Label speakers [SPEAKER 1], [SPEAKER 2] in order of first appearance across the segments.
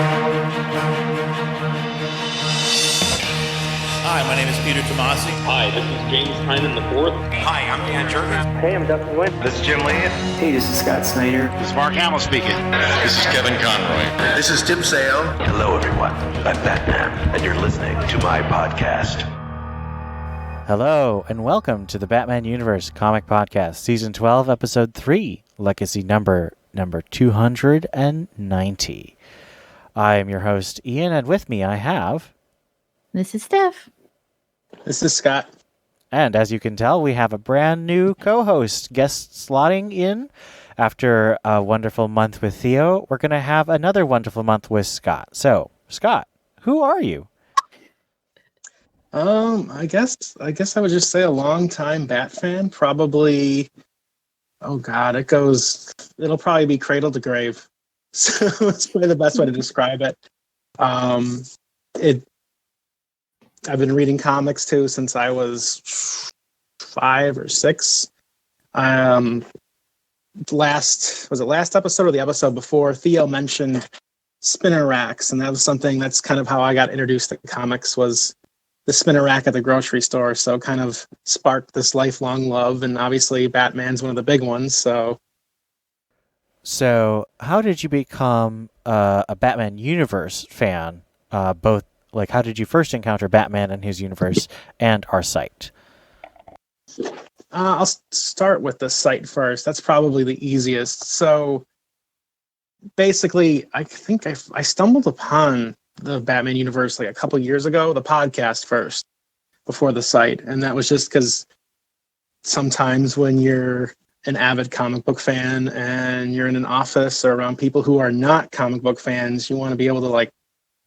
[SPEAKER 1] Hi, my name is Peter Tomasi.
[SPEAKER 2] Hi, this is James Tynan IV.
[SPEAKER 3] Hi, I'm Dan Jurgens.
[SPEAKER 4] Hey, I'm Dustin Wynn.
[SPEAKER 5] This is Jim Lee.
[SPEAKER 4] Hey, this is Scott Snyder.
[SPEAKER 6] This is Mark Hamill speaking.
[SPEAKER 7] This is Kevin Conroy.
[SPEAKER 8] This is Tim Sale.
[SPEAKER 9] Hello, everyone. I'm Batman, and you're listening to my podcast.
[SPEAKER 10] Hello, and welcome to the Batman Universe Comic Podcast, Season 12, Episode 3, Legacy number 290. I am your host, Ian, and with me I have...
[SPEAKER 11] This is Steph.
[SPEAKER 12] This is Scott.
[SPEAKER 10] And as you can tell, we have a brand new co-host guest slotting in. After a wonderful month with Theo, we're going to have another wonderful month with Scott. So, Scott, who are you?
[SPEAKER 12] I guess I would just say a long-time Bat fan. Probably, oh God, it'll probably be cradle to grave. So it's probably the best way to describe it. I've been reading comics too since I was 5 or 6. Last episode or the episode before, Theo mentioned spinner racks, and that was something that's kind of how I got introduced to comics, was the spinner rack at the grocery store. So kind of sparked this lifelong love, and obviously Batman's one of the big ones.
[SPEAKER 10] So how did you become a Batman Universe fan? Both, like, how did you first encounter Batman and his universe and our site?
[SPEAKER 12] I'll start with the site first. That's probably the easiest. So basically, I think I stumbled upon the Batman universe like a couple years ago, the podcast first, before the site. And that was just because sometimes when you're an avid comic book fan and you're in an office or around people who are not comic book fans, you want to be able to like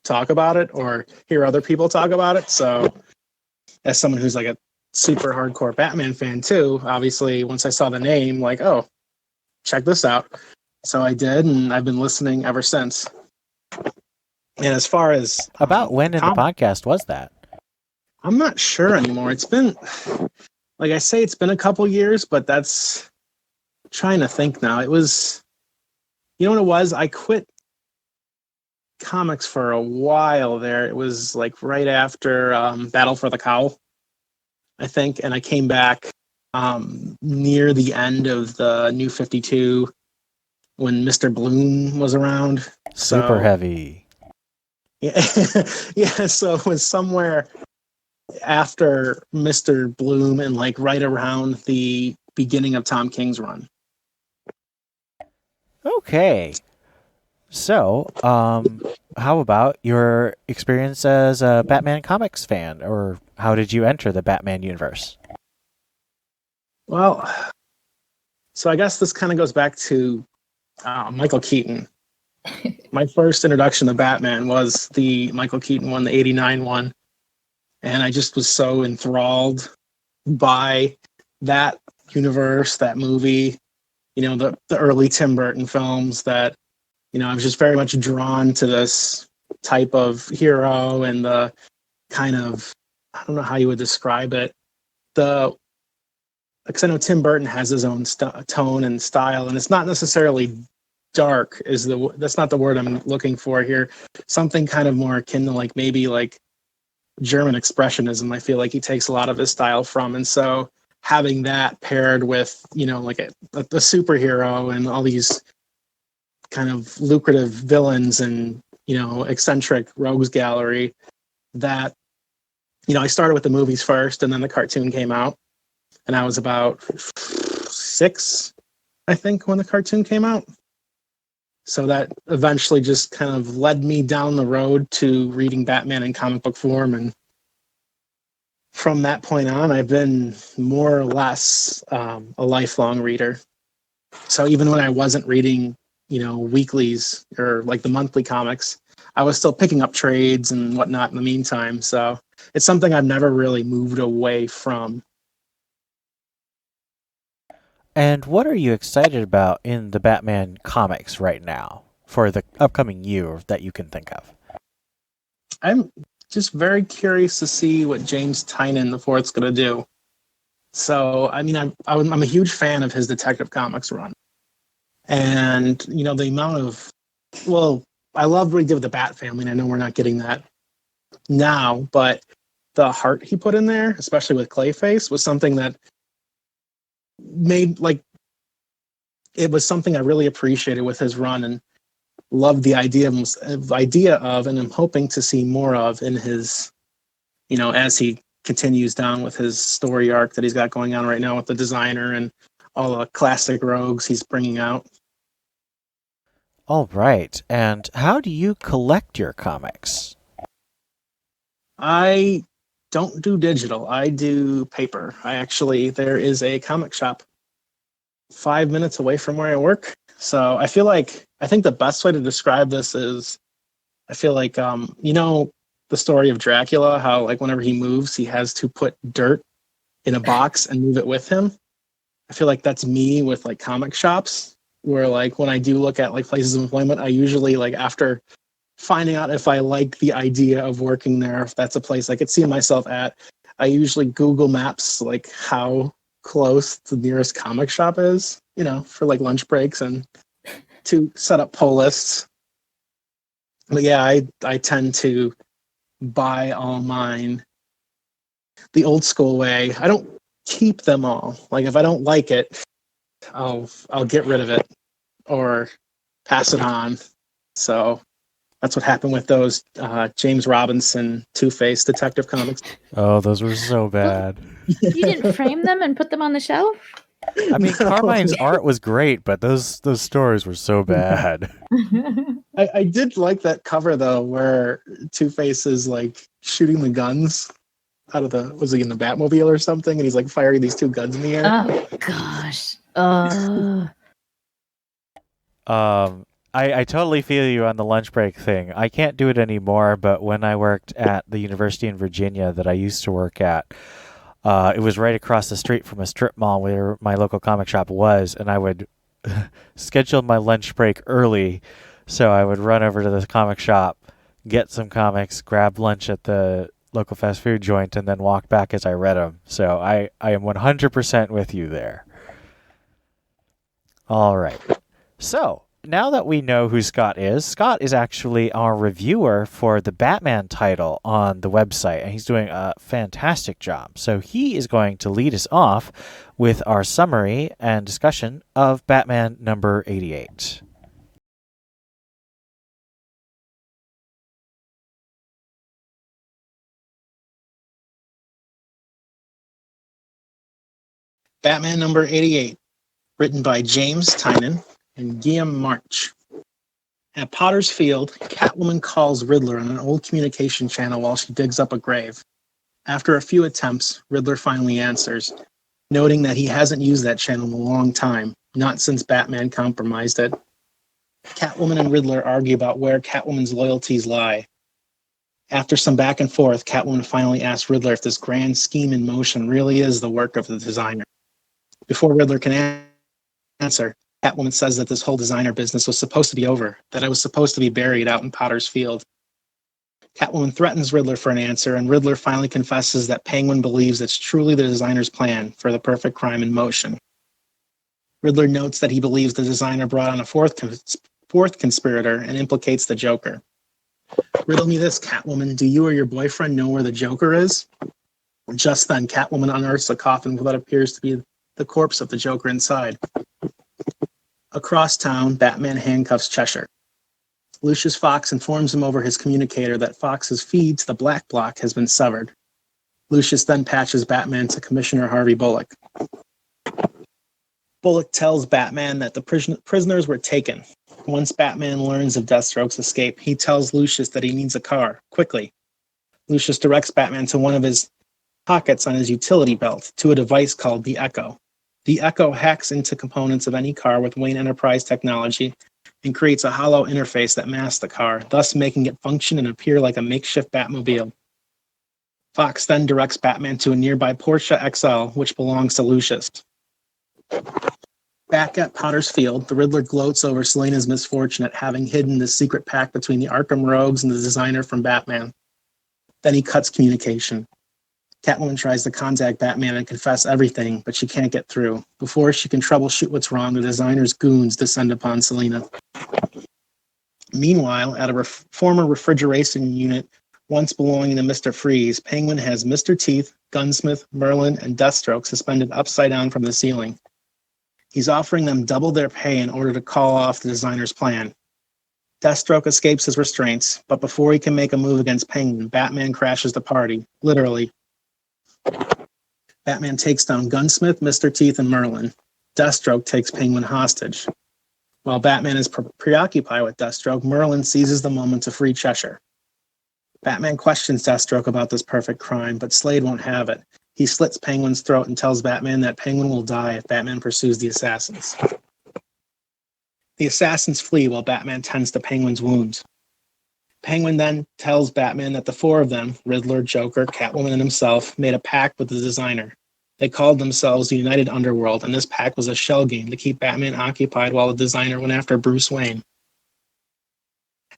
[SPEAKER 12] talk about it or hear other people talk about it. So as someone who's like a super hardcore Batman fan too, obviously once I saw the name, like, oh, check this out. So I did, and I've been listening ever since. And as far as
[SPEAKER 10] about when in the podcast was that?
[SPEAKER 12] I'm not sure anymore. It's been, like I say, it's been a couple years, but that's trying to think now. It was, you know what it was? I quit comics for a while there. It was like right after Battle for the Cowl, I think, and I came back near the end of the New 52 when Mr. Bloom was around.
[SPEAKER 10] Super heavy.
[SPEAKER 12] Yeah, yeah. So it was somewhere after Mr. Bloom and like right around the beginning of Tom King's run.
[SPEAKER 10] Okay. So, how about your experience as a Batman comics fan, or how did you enter the Batman universe?
[SPEAKER 12] Well, so I guess this kind of goes back to Michael Keaton. My first introduction to Batman was the Michael Keaton one, the 89 one. And I just was so enthralled by that universe, that movie, you know, the early Tim Burton films, that, you know, I was just very much drawn to this type of hero and the kind of, I don't know how you would describe it. Because I know Tim Burton has his own tone and style, and it's not necessarily dark that's not the word I'm looking for here. Something kind of more akin to like maybe like German expressionism. I feel like he takes a lot of his style from, and so having that paired with, you know, like a superhero and all these kind of lucrative villains and, you know, eccentric rogues gallery, that, you know, I started with the movies first, and then the cartoon came out, and I was about 6, I think, when the cartoon came out. So that eventually just kind of led me down the road to reading Batman in comic book form. And from that point on, I've been more or less a lifelong reader. So even when I wasn't reading, you know, weeklies or like the monthly comics, I was still picking up trades and whatnot in the meantime. So it's something I've never really moved away from.
[SPEAKER 10] And what are you excited about in the Batman comics right now for the upcoming year that you can think of?
[SPEAKER 12] I'm just very curious to see what James Tynan IV is going to do. So, I mean, I'm a huge fan of his Detective Comics run. And, you know, the amount of, well, I loved what he did with the Bat Family, and I know we're not getting that now, but the heart he put in there, especially with Clayface, was something that made, like, it was something I really appreciated with his run and loved the idea of, and I'm hoping to see more of in his, as he continues down with his story arc that he's got going on right now with the designer and all the classic rogues he's bringing out.
[SPEAKER 10] All right. And how do you collect your comics?
[SPEAKER 12] I don't do digital. I do paper. There is a comic shop 5 minutes away from where I work. So I think the best way to describe this is, I feel like, the story of Dracula, how like whenever he moves, he has to put dirt in a box and move it with him. I feel like that's me with like comic shops, where like when I do look at like places of employment, I usually, like, after finding out if I like the idea of working there, if that's a place I could see myself at, I usually Google Maps like how close the nearest comic shop is, for like lunch breaks and to set up pull lists. But yeah, I tend to buy all mine the old school way. I don't keep them all. Like if I don't like it, I'll get rid of it or pass it on. So that's what happened with those James Robinson Two-Face Detective Comics.
[SPEAKER 10] Oh, those were so bad.
[SPEAKER 11] You didn't frame them and put them on the shelf?
[SPEAKER 10] I mean, Carmine's art was great, but those stories were so bad.
[SPEAKER 12] I did like that cover though, where Two-Face is like shooting the guns out of was he in the Batmobile or something, and he's like firing these two guns in the air.
[SPEAKER 11] Oh gosh.
[SPEAKER 10] I totally feel you on the lunch break thing. I can't do it anymore, but when I worked at the university in Virginia that I used to work at, it was right across the street from a strip mall where my local comic shop was, and I would schedule my lunch break early, so I would run over to the comic shop, get some comics, grab lunch at the local fast food joint, and then walk back as I read them. So I am 100% with you there. All right. So now that we know who Scott is actually our reviewer for the Batman title on the website, and he's doing a fantastic job. So he is going to lead us off with our summary and discussion of Batman number 88.
[SPEAKER 12] Batman number 88, written by James Tynion and Guillaume March. At Potter's Field, Catwoman calls Riddler on an old communication channel while she digs up a grave. After a few attempts, Riddler finally answers, noting that he hasn't used that channel in a long time, not since Batman compromised it. Catwoman and Riddler argue about where Catwoman's loyalties lie. After some back and forth, Catwoman finally asks Riddler if this grand scheme in motion really is the work of the designer. Before Riddler can answer, Catwoman says that this whole designer business was supposed to be over, that it was supposed to be buried out in Potter's Field. Catwoman threatens Riddler for an answer, and Riddler finally confesses that Penguin believes it's truly the designer's plan for the perfect crime in motion. Riddler notes that he believes the designer brought on a fourth conspirator and implicates the Joker. Riddle me this, Catwoman. Do you or your boyfriend know where the Joker is? Just then, Catwoman unearths a coffin with what appears to be the corpse of the Joker inside. Across town, Batman handcuffs Cheshire. Lucius Fox informs him over his communicator that Fox's feed to the Black Block has been severed. Lucius then patches Batman to Commissioner Harvey Bullock. Bullock tells Batman that the prisoners were taken. Once Batman learns of Deathstroke's escape, he tells Lucius that he needs a car, quickly. Lucius directs Batman to one of his pockets on his utility belt, to a device called the Echo. The Echo hacks into components of any car with Wayne Enterprise technology and creates a hollow interface that masks the car, thus making it function and appear like a makeshift Batmobile. Fox then directs Batman to a nearby Porsche XL, which belongs to Lucius. Back at Potter's Field, the Riddler gloats over Selina's misfortune at having hidden the secret pact between the Arkham Rogues and the designer from Batman. Then he cuts communication. Catwoman tries to contact Batman and confess everything, but she can't get through. Before she can troubleshoot what's wrong, the designer's goons descend upon Selina. Meanwhile, at a former refrigeration unit once belonging to Mr. Freeze, Penguin has Mr. Teeth, Gunsmith, Merlin, and Deathstroke suspended upside down from the ceiling. He's offering them double their pay in order to call off the designer's plan. Deathstroke escapes his restraints, but before he can make a move against Penguin, Batman crashes the party, literally. Batman takes down Gunsmith, Mr. Teeth, and Merlin. Deathstroke takes Penguin hostage. While Batman is preoccupied with Deathstroke, Merlin seizes the moment to free Cheshire. Batman questions Deathstroke about this perfect crime, but Slade won't have it. He slits Penguin's throat and tells Batman that Penguin will die if Batman pursues the assassins. The assassins flee while Batman tends to Penguin's wounds. Penguin then tells Batman that the four of them, Riddler, Joker, Catwoman, and himself, made a pact with the designer. They called themselves the United Underworld, and this pact was a shell game to keep Batman occupied while the designer went after Bruce Wayne.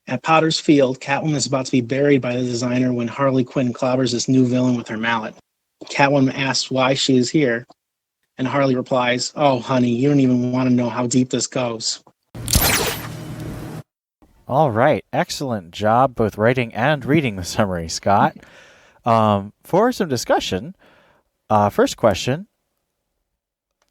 [SPEAKER 12] At Potter's Field, Catwoman is about to be buried by the designer when Harley Quinn clobbers this new villain with her mallet. Catwoman asks why she is here, and Harley replies, "Oh, honey, you don't even want to know how deep this goes."
[SPEAKER 10] All right. Excellent job both writing and reading the summary, Scott. For some discussion, first question.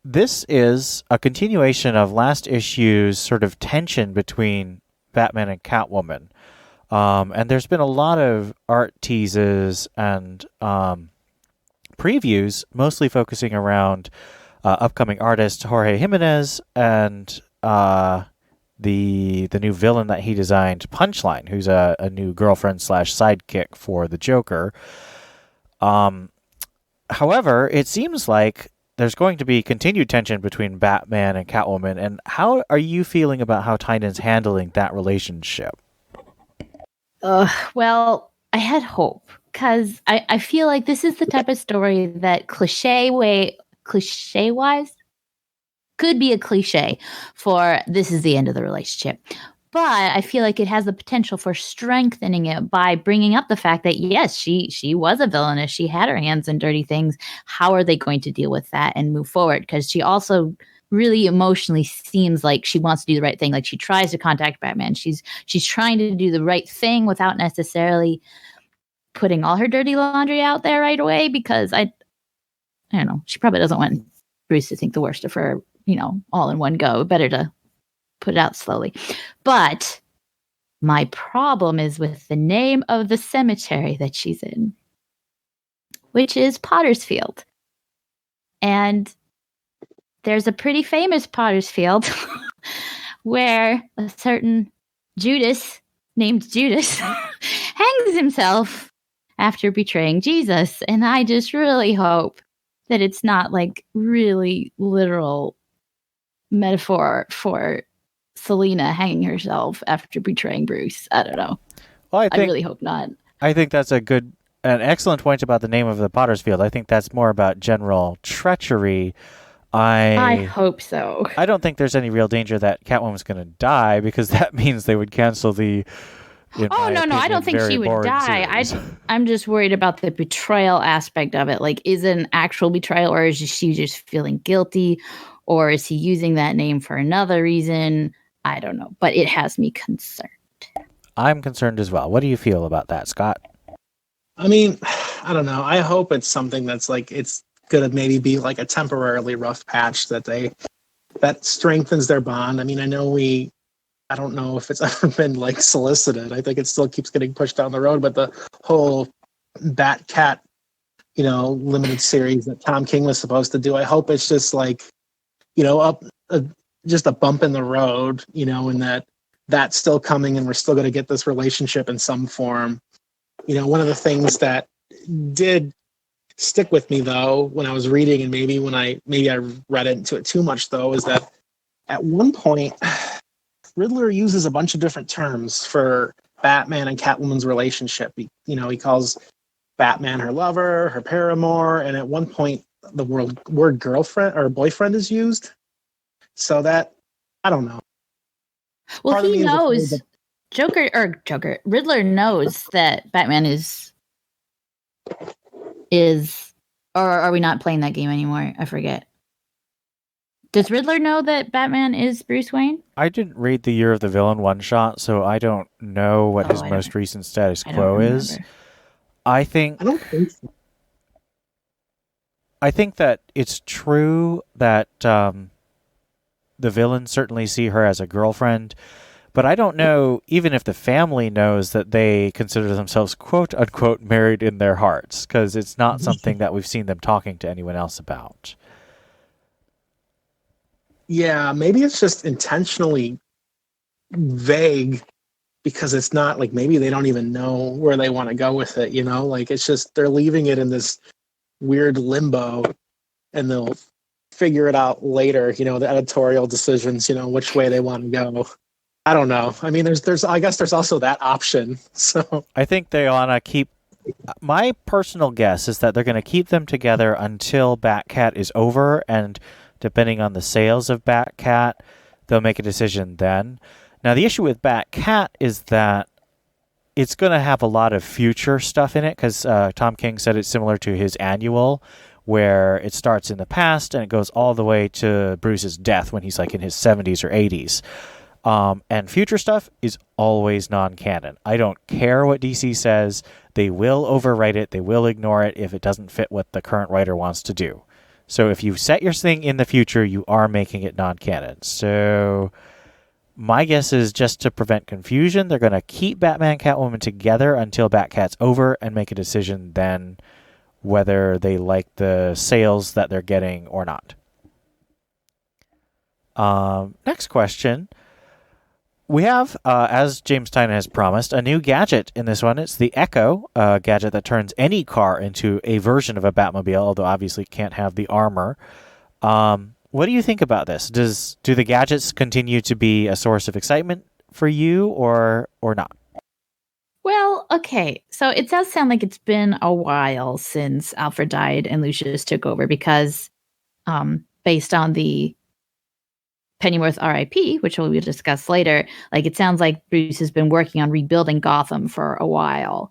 [SPEAKER 10] This is a continuation of last issue's sort of tension between Batman and Catwoman. And there's been a lot of art teases and previews, mostly focusing around upcoming artist Jorge Jimenez and the new villain that he designed, Punchline, who's a new girlfriend / sidekick for the Joker. However, it seems like there's going to be continued tension between Batman and Catwoman. And how are you feeling about how Tynan's handling that relationship?
[SPEAKER 11] Well, I had hope because I feel like this is the type of story that cliche-wise could be a cliche for this is the end of the relationship. But I feel like it has the potential for strengthening it by bringing up the fact that, yes, she was a villainess. She had her hands in dirty things. How are they going to deal with that and move forward? Because she also really emotionally seems like she wants to do the right thing. Like she tries to contact Batman. She's trying to do the right thing without necessarily putting all her dirty laundry out there right away, because I don't know. She probably doesn't want Bruce to think the worst of her, all in one go. Better to put it out slowly. But my problem is with the name of the cemetery that she's in, which is Potter's Field. And there's a pretty famous Potter's Field where a certain Judas named Judas hangs himself after betraying Jesus. And I just really hope that it's not like really literal metaphor for Selena hanging herself after betraying Bruce. I don't know.
[SPEAKER 10] Well,
[SPEAKER 11] I really hope not.
[SPEAKER 10] I think that's an excellent point about the name of the Potter's Field. I think that's more about general treachery.
[SPEAKER 11] I hope so.
[SPEAKER 10] I don't think there's any real danger that Catwoman's going to die, because that means they would cancel the. No,
[SPEAKER 11] I don't think she would die. I'm just worried about the betrayal aspect of it. Like, is it an actual betrayal, or is she just feeling guilty, or is he using that name for another reason? I don't know, but it has me concerned.
[SPEAKER 10] I'm concerned as well. What do you feel about that, Scott?
[SPEAKER 12] I mean, I don't know. I hope it's something that's like, it's going to maybe be like a temporarily rough patch that strengthens their bond. I mean, I don't know if it's ever been like solicited. I think it still keeps getting pushed down the road, but the whole Bat-Cat, limited series that Tom King was supposed to do, I hope it's just like, just a bump in the road, and that's still coming and we're still going to get this relationship in some form. One of the things that did stick with me though, when I was reading, and maybe I read into it too much though, is that at one point Riddler uses a bunch of different terms for Batman and Catwoman's relationship. He calls Batman her lover, her paramour, and at one point the word girlfriend or boyfriend is used. So that, I don't know.
[SPEAKER 11] Well, he knows Riddler knows that Batman is, or are we not playing that game anymore? I forget. Does Riddler know that Batman is Bruce Wayne?
[SPEAKER 10] I didn't read the Year of the Villain one shot, so I don't know what his
[SPEAKER 11] I
[SPEAKER 10] most recent status
[SPEAKER 11] I don't
[SPEAKER 10] quo is.
[SPEAKER 11] remember.
[SPEAKER 10] I think
[SPEAKER 12] I don't think so.
[SPEAKER 10] that it's true that the villains certainly see her as a girlfriend, but I don't know even if the family knows that they consider themselves quote unquote married in their hearts, because it's not something that we've seen them talking to anyone else about.
[SPEAKER 12] Yeah, maybe it's just intentionally vague because it's not like maybe they don't even know where they want to go with it, you know? Like it's just they're leaving it in this weird limbo and they'll figure it out later, you know, the editorial decisions, you know, which way they want to go. I don't know. I mean, there's I guess there's also that option. So
[SPEAKER 10] I think they want to keep. My personal guess is that they're going to keep them together until Batcat is over, and depending on the sales of Batcat, they'll make a decision then. Now, the issue with Batcat is that it's going to have a lot of future stuff in it, because Tom King said it's similar to his annual, where it starts in the past and it goes all the way to Bruce's death when he's like in his 70s or 80s. And future stuff is always non-canon. I don't care what DC says. They will overwrite it. They will ignore it if it doesn't fit what the current writer wants to do. So if you set your thing in the future, you are making it non-canon. So my guess is, just to prevent confusion, they're going to keep Batman Catwoman together until Batcat's over and make a decision then whether they like the sales that they're getting or not. Next question. We have, as James Tynan has promised, a new gadget in this one. It's the Echo, a gadget that turns any car into a version of a Batmobile, although obviously can't have the armor. What do you think about this? Do the gadgets continue to be a source of excitement for you or not?
[SPEAKER 11] Well, okay. So it does sound like it's been a while since Alfred died and Lucius took over, because based on the Pennyworth RIP, which we'll discuss later, like it sounds like Bruce has been working on rebuilding Gotham for a while.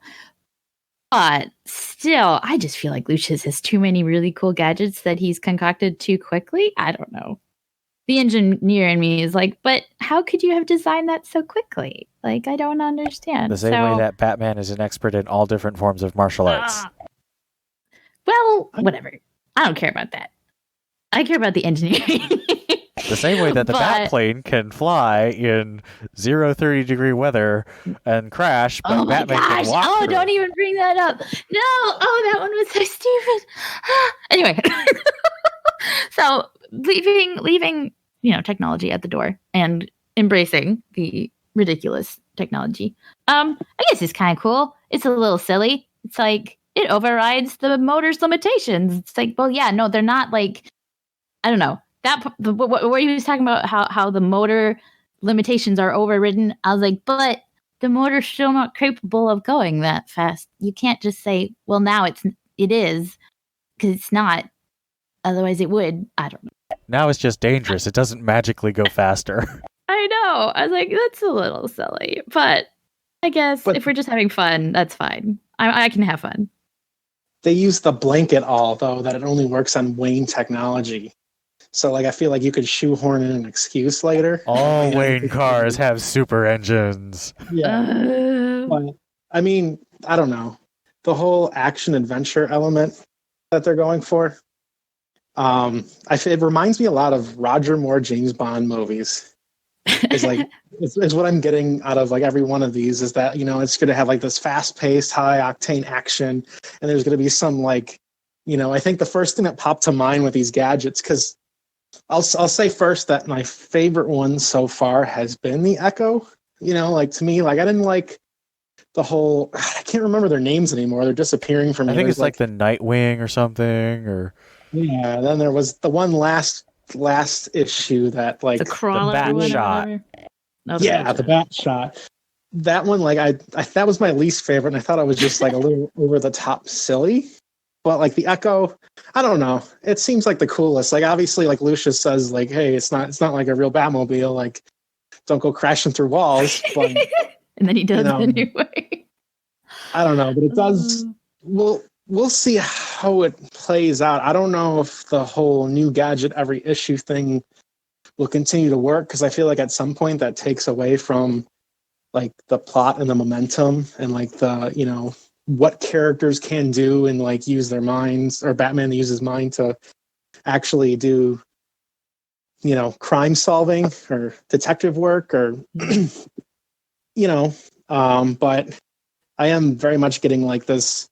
[SPEAKER 11] But still, I just feel like Lucius has too many really cool gadgets that he's concocted too quickly. I don't know. The engineer in me is like, but how could you have designed that so quickly? Like, I don't understand.
[SPEAKER 10] The same way that Batman is an expert in all different forms of martial arts.
[SPEAKER 11] Well, whatever. I don't care about that. I care about the engineering.
[SPEAKER 10] The same way that the Batplane can fly in 30-degree weather and crash, but Batman can walk through.
[SPEAKER 11] Don't even bring that up. No. Oh, that one was so stupid. Anyway. So leaving, technology at the door and embracing the ridiculous technology. I guess it's kind of cool. It's a little silly. It's like it overrides the motor's limitations. It's like, well, yeah, no, they're not like, I don't know. Where he was talking about how the motor limitations are overridden. I was like, but the motor's still not capable of going that fast. You can't just say, well, now it is, because it's not. Otherwise, it would. I don't know.
[SPEAKER 10] Now it's just dangerous. It doesn't magically go faster.
[SPEAKER 11] I know. I was like, that's a little silly, but I guess if we're just having fun, that's fine. I can have fun.
[SPEAKER 12] They use the blanket all, though, that it only works on Wayne technology. So, I feel like you could shoehorn in an excuse later.
[SPEAKER 10] All Wayne cars have super engines.
[SPEAKER 12] Yeah. But, I mean, I don't know. The whole action-adventure element that they're going for, it reminds me a lot of Roger Moore James Bond movies. It's what I'm getting out of every one of these is that it's going to have this fast-paced, high-octane action, and there's going to be some I think the first thing that popped to mind with these gadgets, because I'll say first that my favorite one so far has been the Echo. To me, I didn't like the whole. I can't remember their names anymore. They're disappearing from me.
[SPEAKER 10] I think it's like the Nightwing or something, or
[SPEAKER 12] yeah. Then there was the one last issue that
[SPEAKER 11] the crawler,
[SPEAKER 10] the Bat Shot.
[SPEAKER 11] No,
[SPEAKER 12] the Bat Shot. That one, I that was my least favorite, and I thought it was just a little over the top silly. But the Echo, I don't know. It seems like the coolest. Obviously, Lucius says, hey, it's not like a real Batmobile. Don't go crashing through walls. But,
[SPEAKER 11] and then he does anyway.
[SPEAKER 12] I don't know, but it does. Well, we'll see how it plays out. I don't know if the whole new gadget every issue thing will continue to work, because I feel like at some point that takes away from like the plot and the momentum and like the, what characters can do and like use their minds, or Batman uses his mind to actually do, crime solving or detective work, or but I am very much getting like this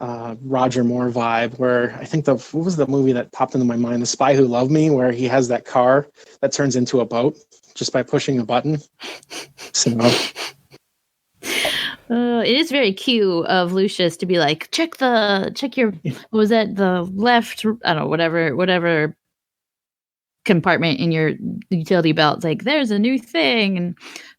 [SPEAKER 12] Roger Moore vibe, where I think what was the movie that popped into my mind? The Spy Who Loved Me, where he has that car that turns into a boat just by pushing a button. So
[SPEAKER 11] it is very cute of Lucius to be like, check your, what was that? The left, I don't know, whatever compartment in your utility belt. It's like, there's a new thing. And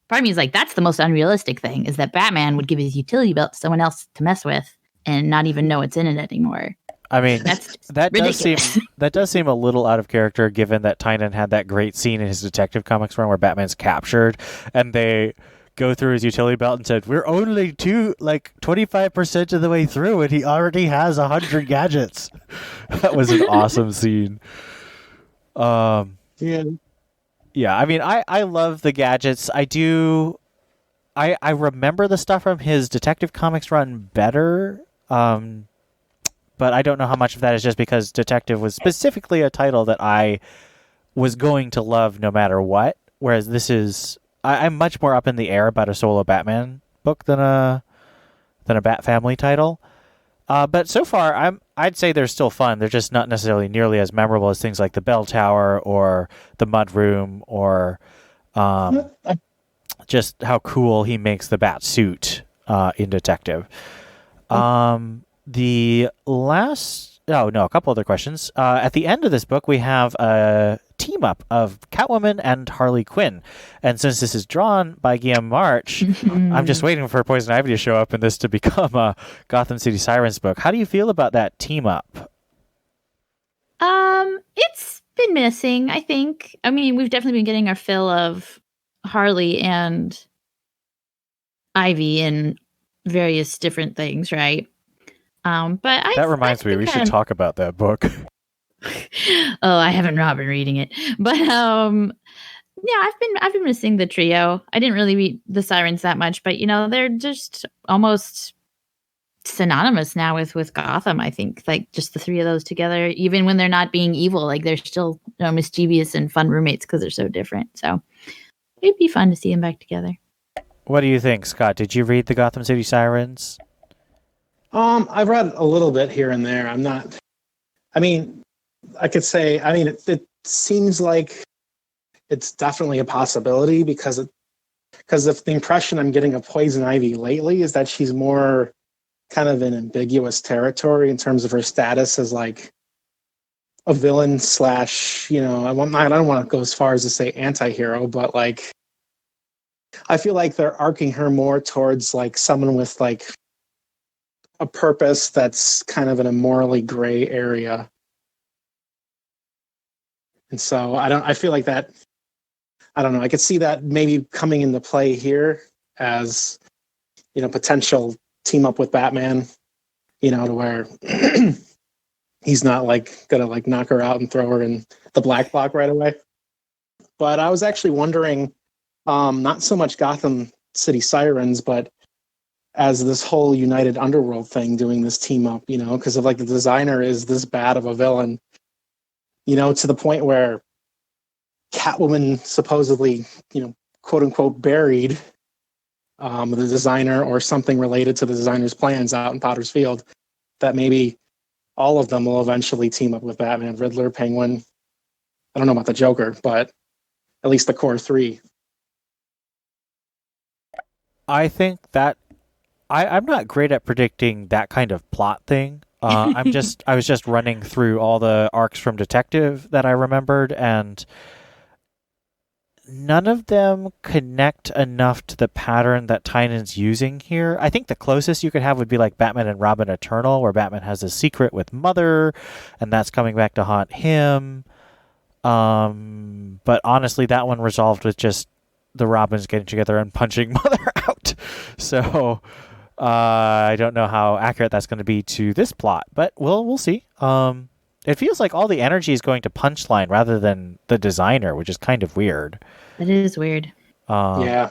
[SPEAKER 11] part of me is like, that's the most unrealistic thing, is that Batman would give his utility belt to someone else to mess with and not even know it's in it anymore.
[SPEAKER 10] I mean,
[SPEAKER 11] that's
[SPEAKER 10] that
[SPEAKER 11] ridiculous.
[SPEAKER 10] does seem a little out of character, given that Tynan had that great scene in his Detective Comics run where Batman's captured and they go through his utility belt and said, "We're only 25% of the way through, and he already has 100 gadgets." That was an awesome scene. Yeah. I mean, I love the gadgets. I do. I remember the stuff from his Detective Comics run better. But I don't know how much of that is just because Detective was specifically a title that I was going to love no matter what. Whereas this is, I'm much more up in the air about a solo Batman book than a Bat Family title. But so far, I'd say they're still fun. They're just not necessarily nearly as memorable as things like the Bell Tower or the Mud Room, or just how cool he makes the Bat suit in Detective. A couple other questions. At the end of this book, we have a team up of Catwoman and Harley Quinn. And since this is drawn by Guillaume March, I'm just waiting for Poison Ivy to show up and this to become a Gotham City Sirens book. How do you feel about that team up?
[SPEAKER 11] It's been missing, I think. I mean, we've definitely been getting our fill of Harley and Ivy in various different things, right? But
[SPEAKER 10] that reminds me, we should talk about that book.
[SPEAKER 11] I haven't been reading it, but yeah, I've been missing the trio. I didn't really read the Sirens that much, but they're just almost synonymous now with Gotham. I think like just the three of those together, even when they're not being evil, like they're still mischievous and fun roommates because they're so different. So it'd be fun to see them back together.
[SPEAKER 10] What do you think, Scott? Did you read the Gotham City Sirens?
[SPEAKER 12] I've read a little bit here and there. I could say, it seems like it's definitely a possibility because if the impression I'm getting of Poison Ivy lately is that she's more kind of in ambiguous territory in terms of her status as like a villain slash, I don't want to go as far as to say anti-hero, but like, I feel like they're arcing her more towards like someone with like a purpose that's kind of in a morally gray area. And so I feel like that, I don't know, I could see that maybe coming into play here as, potential team up with Batman, to where he's not like gonna like knock her out and throw her in the black block right away. But I was actually wondering, not so much Gotham City Sirens, but as this whole United Underworld thing doing this team up, because of like the designer is this bad of a villain, to the point where Catwoman supposedly, quote unquote, buried the designer or something related to the designer's plans out in Potter's Field, that maybe all of them will eventually team up with Batman, Riddler, Penguin. I don't know about the Joker, but at least the core three.
[SPEAKER 10] I think that I'm not great at predicting that kind of plot thing. I was just running through all the arcs from Detective that I remembered, and none of them connect enough to the pattern that Tynan's using here. I think the closest you could have would be like Batman and Robin Eternal, where Batman has a secret with Mother, and that's coming back to haunt him. But honestly, that one resolved with just the Robins getting together and punching Mother out. So I don't know how accurate that's going to be to this plot, but we'll see. It feels like all the energy is going to Punchline rather than the designer, which is kind of weird.
[SPEAKER 11] That is weird.
[SPEAKER 12] Yeah.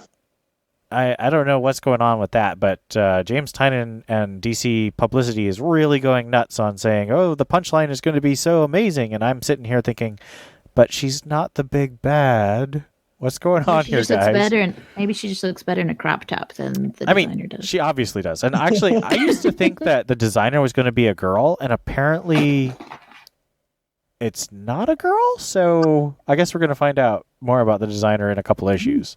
[SPEAKER 10] I don't know what's going on with that, but James Tynion and DC Publicity is really going nuts on saying, oh, the Punchline is going to be so amazing. And I'm sitting here thinking, but she's not the big bad. What's going on here, guys?
[SPEAKER 11] Maybe she just looks better in a crop top than the designer does.
[SPEAKER 10] She obviously does. And actually, I used to think that the designer was going to be a girl, and apparently it's not a girl. So I guess we're going to find out more about the designer in a couple issues.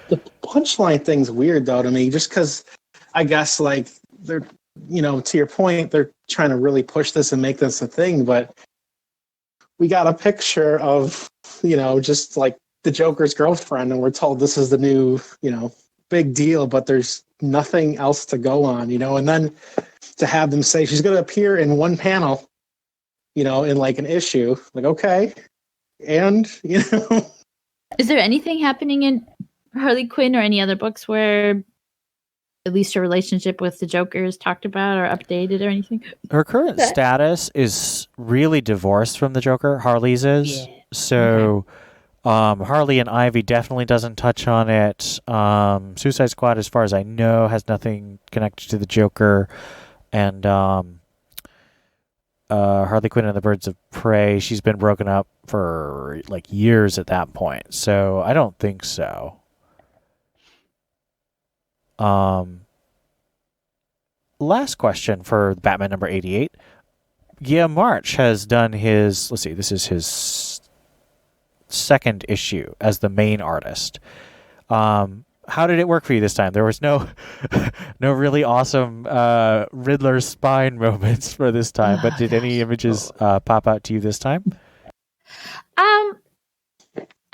[SPEAKER 12] The Punchline thing's weird though to me, just because I guess like they're, to your point, they're trying to really push this and make this a thing, but we got a picture of, just like the Joker's girlfriend, and we're told this is the new, big deal, but there's nothing else to go on, and then to have them say she's going to appear in one panel, in like an issue, like, okay. And,
[SPEAKER 11] Is there anything happening in Harley Quinn or any other books where at least her relationship with the Joker is talked about or updated or anything?
[SPEAKER 10] Her current status is really divorced from the Joker. Harley's is. Yeah. So Harley and Ivy definitely doesn't touch on it. Suicide Squad, as far as I know, has nothing connected to the Joker. And Harley Quinn and the Birds of Prey, she's been broken up for like years at that point. So I don't think so. Last question for Batman number 88. Guillaume March has done his, this is his second issue as the main artist. How did it work for you this time? There was no really awesome Riddler spine moments for this time, but did any images pop out to you this time?
[SPEAKER 11] I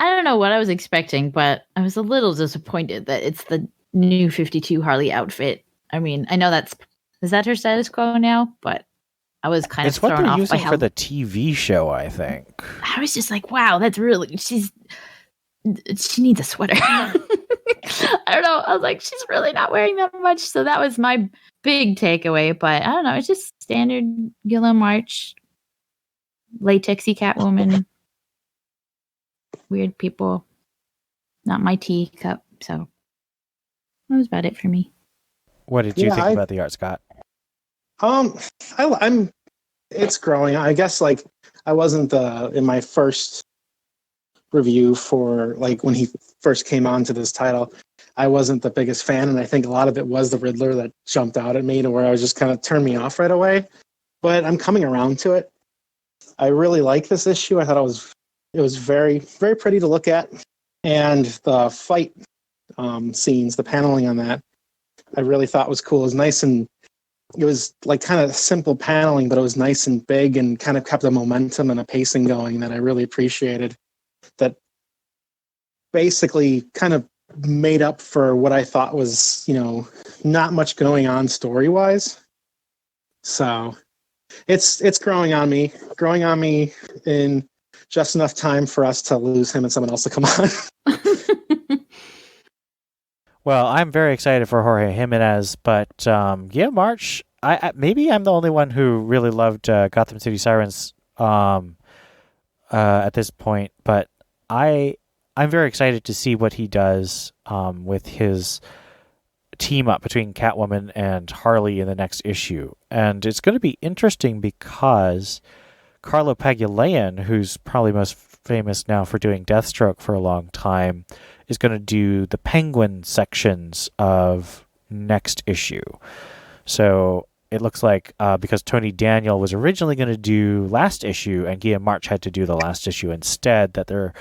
[SPEAKER 11] don't know what I was expecting, but I was a little disappointed that it's the new 52 Harley outfit. I mean, I know is that her status quo now, but I was kind of thrown off by how...
[SPEAKER 10] It's what they're using for the TV show, I think.
[SPEAKER 11] I was just like, wow, that's really... She needs a sweater. I don't know. I was like, she's really not wearing that much. So that was my big takeaway. But I don't know. It's just standard Guillaume March, latexy Catwoman, weird people. Not my teacup. So that was about it for me.
[SPEAKER 10] What did you think about the art, Scott?
[SPEAKER 12] It's growing. I guess like I wasn't in my first review for like when he first came onto this title, I wasn't the biggest fan, and I think a lot of it was the Riddler that jumped out at me to where I was just kind of turned me off right away. But I'm coming around to it. I really like this issue. I thought it was very, very pretty to look at, and the fight scenes, the paneling on that, I really thought was cool. It was nice, and it was like kind of simple paneling, but it was nice and big and kind of kept a momentum and a pacing going that I really appreciated. That basically kind of made up for what I thought was, not much going on story-wise. So it's growing on me in just enough time for us to lose him and someone else to come on.
[SPEAKER 10] Well, I'm very excited for Jorge Jimenez, but Guillaume March, maybe I'm the only one who really loved Gotham City Sirens at this point, but I'm very excited to see what he does with his team up between Catwoman and Harley in the next issue. And it's going to be interesting because Carlo Pagulayan, who's probably most famous now for doing Deathstroke for a long time, is going to do the Penguin sections of next issue. So it looks like because Tony Daniel was originally going to do last issue and Guillaume March had to do the last issue instead, that they're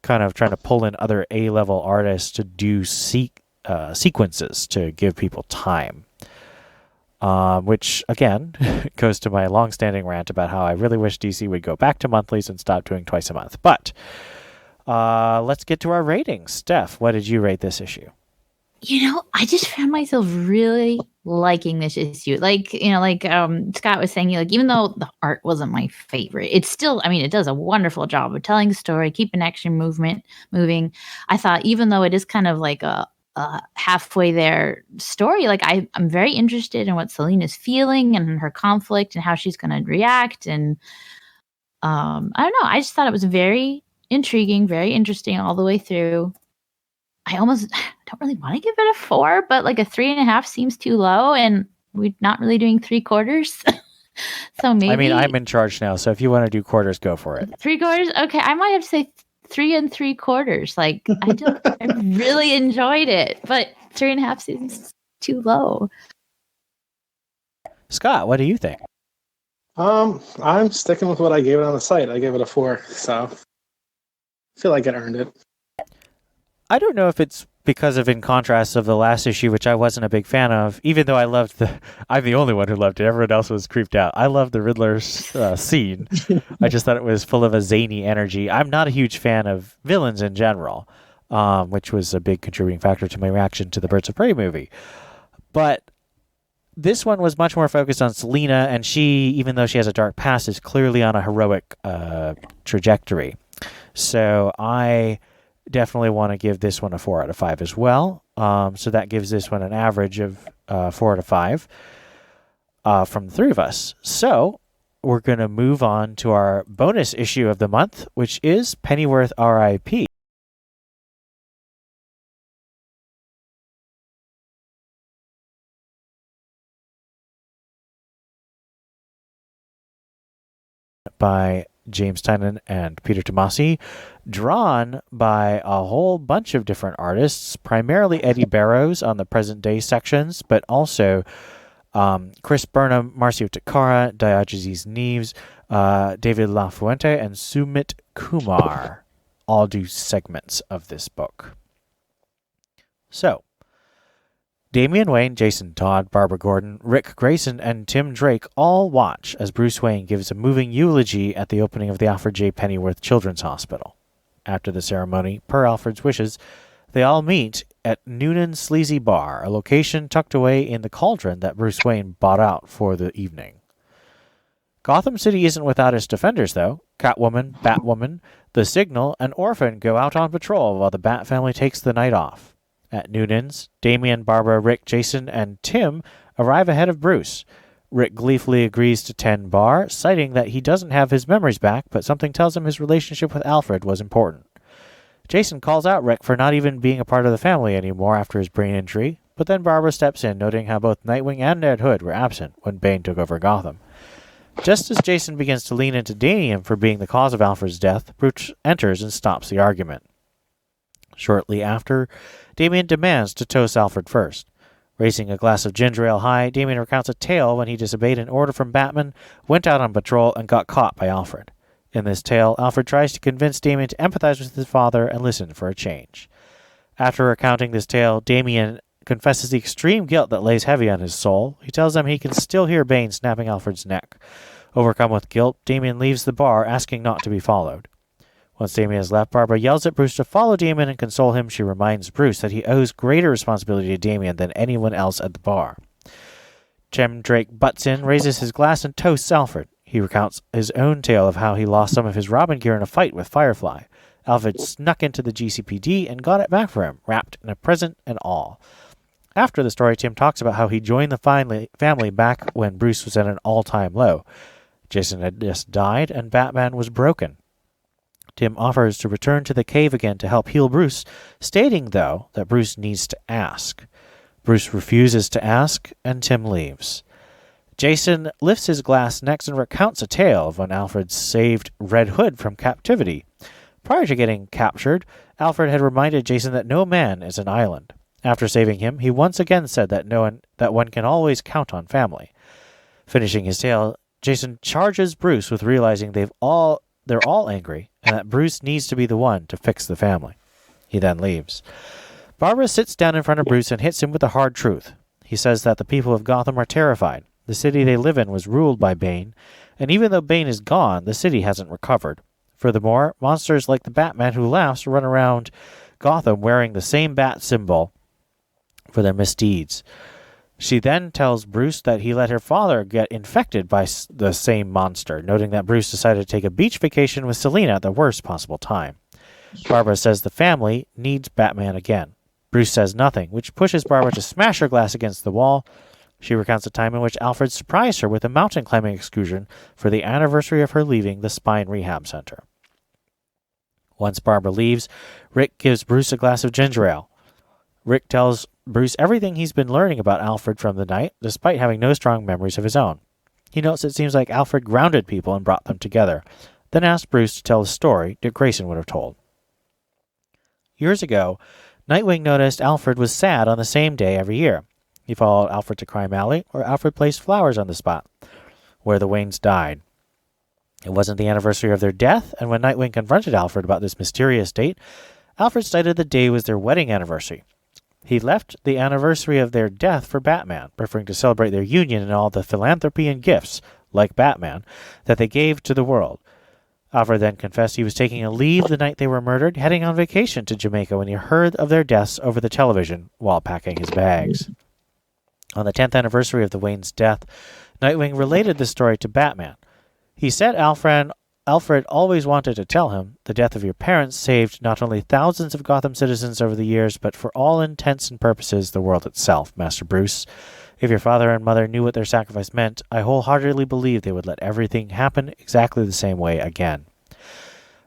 [SPEAKER 10] kind of trying to pull in other A-level artists to do sequences to give people time. Which, again, goes to my long-standing rant about how I really wish DC would go back to monthlies and stop doing twice a month. But let's get to our ratings. Steph, what did you rate this issue?
[SPEAKER 11] I just found myself really liking this issue. Scott was saying, even though the art wasn't my favorite, it's still, it does a wonderful job of telling the story, keeping action moving. I thought, even though it is kind of like a halfway their story, like I'm very interested in what Selina's feeling and her conflict and how she's going to react. And I don't know. I just thought it was very intriguing, very interesting all the way through. I almost don't really want to give it a 4, but like a 3.5 seems too low, and we're not really doing 3/4. So maybe.
[SPEAKER 10] I mean, I'm in charge now, so if you want to do quarters, go for it.
[SPEAKER 11] 3/4. Okay, I might have to say 3 3/4. Like I really enjoyed it, but 3.5 seems too low.
[SPEAKER 10] Scott, what do you think?
[SPEAKER 12] I'm sticking with what I gave it on the site. I gave it a 4, so I feel like it earned it.
[SPEAKER 10] I don't know if it's because of in contrast of the last issue, which I wasn't a big fan of, even though I'm the only one who loved it. Everyone else was creeped out. I love the Riddler's scene. I just thought it was full of a zany energy. I'm not a huge fan of villains in general, which was a big contributing factor to my reaction to the Birds of Prey movie. But this one was much more focused on Selina, and she, even though she has a dark past, is clearly on a heroic trajectory. So I definitely want to give this one a 4 out of 5 as well. So that gives this one an average of 4 out of 5 from the three of us. So we're going to move on to our bonus issue of the month, which is Pennyworth R.I.P. by James Tynan and Peter Tomasi, drawn by a whole bunch of different artists, primarily Eddie Barrows on the present day sections, but also Chris Burnham, Marcio Takara, Diogenes Neves, David LaFuente, and Sumit Kumar all do segments of this book. So, Damian Wayne, Jason Todd, Barbara Gordon, Rick Grayson, and Tim Drake all watch as Bruce Wayne gives a moving eulogy at the opening of the Alfred J. Pennyworth Children's Hospital. After the ceremony, per Alfred's wishes, they all meet at Noonan's Sleazy Bar, a location tucked away in the cauldron that Bruce Wayne bought out for the evening. Gotham City isn't without its defenders, though. Catwoman, Batwoman, The Signal, and Orphan go out on patrol while the Bat family takes the night off. At Noonan's, Damian, Barbara, Rick, Jason, and Tim arrive ahead of Bruce. Rick gleefully agrees to tend bar, citing that he doesn't have his memories back, but something tells him his relationship with Alfred was important. Jason calls out Rick for not even being a part of the family anymore after his brain injury, but then Barbara steps in, noting how both Nightwing and Red Hood were absent when Bane took over Gotham. Just as Jason begins to lean into Damian for being the cause of Alfred's death, Bruce enters and stops the argument. Shortly after, Damian demands to toast Alfred first. Raising a glass of ginger ale high, Damian recounts a tale when he disobeyed an order from Batman, went out on patrol, and got caught by Alfred. In this tale, Alfred tries to convince Damian to empathize with his father and listen for a change. After recounting this tale, Damian confesses the extreme guilt that lays heavy on his soul. He tells them he can still hear Bane snapping Alfred's neck. Overcome with guilt, Damian leaves the bar, asking not to be followed. Once Damian has left, Barbara yells at Bruce to follow Damian and console him. She reminds Bruce that he owes greater responsibility to Damian than anyone else at the bar. Tim Drake butts in, raises his glass, and toasts Alfred. He recounts his own tale of how he lost some of his Robin gear in a fight with Firefly. Alfred snuck into the GCPD and got it back for him, wrapped in a present and all. After the story, Tim talks about how he joined the family back when Bruce was at an all-time low. Jason had just died, and Batman was broken. Tim offers to return to the cave again to help heal Bruce, stating, though, that Bruce needs to ask. Bruce refuses to ask, and Tim leaves. Jason lifts his glass next and recounts a tale of when Alfred saved Red Hood from captivity. Prior to getting captured, Alfred had reminded Jason that no man is an island. After saving him, he once again said that one can always count on family. Finishing his tale, Jason charges Bruce with realizing they're all angry, and that Bruce needs to be the one to fix the family. He then leaves. Barbara sits down in front of Bruce and hits him with the hard truth. He says that the people of Gotham are terrified. The city they live in was ruled by Bane, and even though Bane is gone, the city hasn't recovered. Furthermore, monsters like the Batman who laughs run around Gotham wearing the same bat symbol for their misdeeds. She then tells Bruce that he let her father get infected by the same monster, noting that Bruce decided to take a beach vacation with Selina at the worst possible time. Barbara says the family needs Batman again. Bruce says nothing, which pushes Barbara to smash her glass against the wall. She recounts a time in which Alfred surprised her with a mountain climbing excursion for the anniversary of her leaving the spine rehab center. Once Barbara leaves, Rick gives Bruce a glass of ginger ale. Rick tells Bruce everything he's been learning about Alfred from the night, despite having no strong memories of his own. He notes it seems like Alfred grounded people and brought them together, then asks Bruce to tell the story Dick Grayson would have told. Years ago, Nightwing noticed Alfred was sad on the same day every year. He followed Alfred to Crime Alley, where Alfred placed flowers on the spot where the Waynes died. It wasn't the anniversary of their death, and when Nightwing confronted Alfred about this mysterious date, Alfred stated the day was their wedding anniversary. He left the anniversary of their death for Batman, preferring to celebrate their union and all the philanthropy and gifts, like Batman, that they gave to the world. Alfred then confessed he was taking a leave the night they were murdered, heading on vacation to Jamaica when he heard of their deaths over the television while packing his bags. On the 10th anniversary of the Waynes' death, Nightwing related the story to Batman. He said Alfred always wanted to tell him, the death of your parents saved not only thousands of Gotham citizens over the years, but for all intents and purposes, the world itself, Master Bruce. If your father and mother knew what their sacrifice meant, I wholeheartedly believe they would let everything happen exactly the same way again.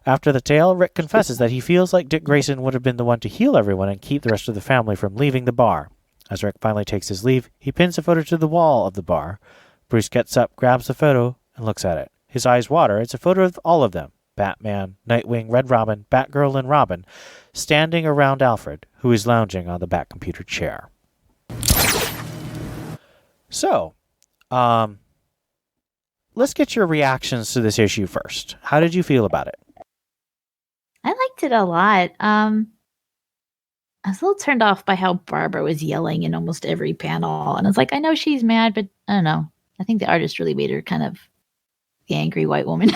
[SPEAKER 10] After the tale, Rick confesses that he feels like Dick Grayson would have been the one to heal everyone and keep the rest of the family from leaving the bar. As Rick finally takes his leave, he pins a photo to the wall of the bar. Bruce gets up, grabs the photo, and looks at it. His eyes water. It's a photo of all of them, Batman, Nightwing, Red Robin, Batgirl, and Robin, standing around Alfred, who is lounging on the Batcomputer chair. So, let's get your reactions to this issue first. How did you feel about it?
[SPEAKER 11] I liked it a lot. I was a little turned off by how Barbara was yelling in almost every panel. And I was like, I know she's mad, but I don't know. I think the artist really made her kind of the angry white woman.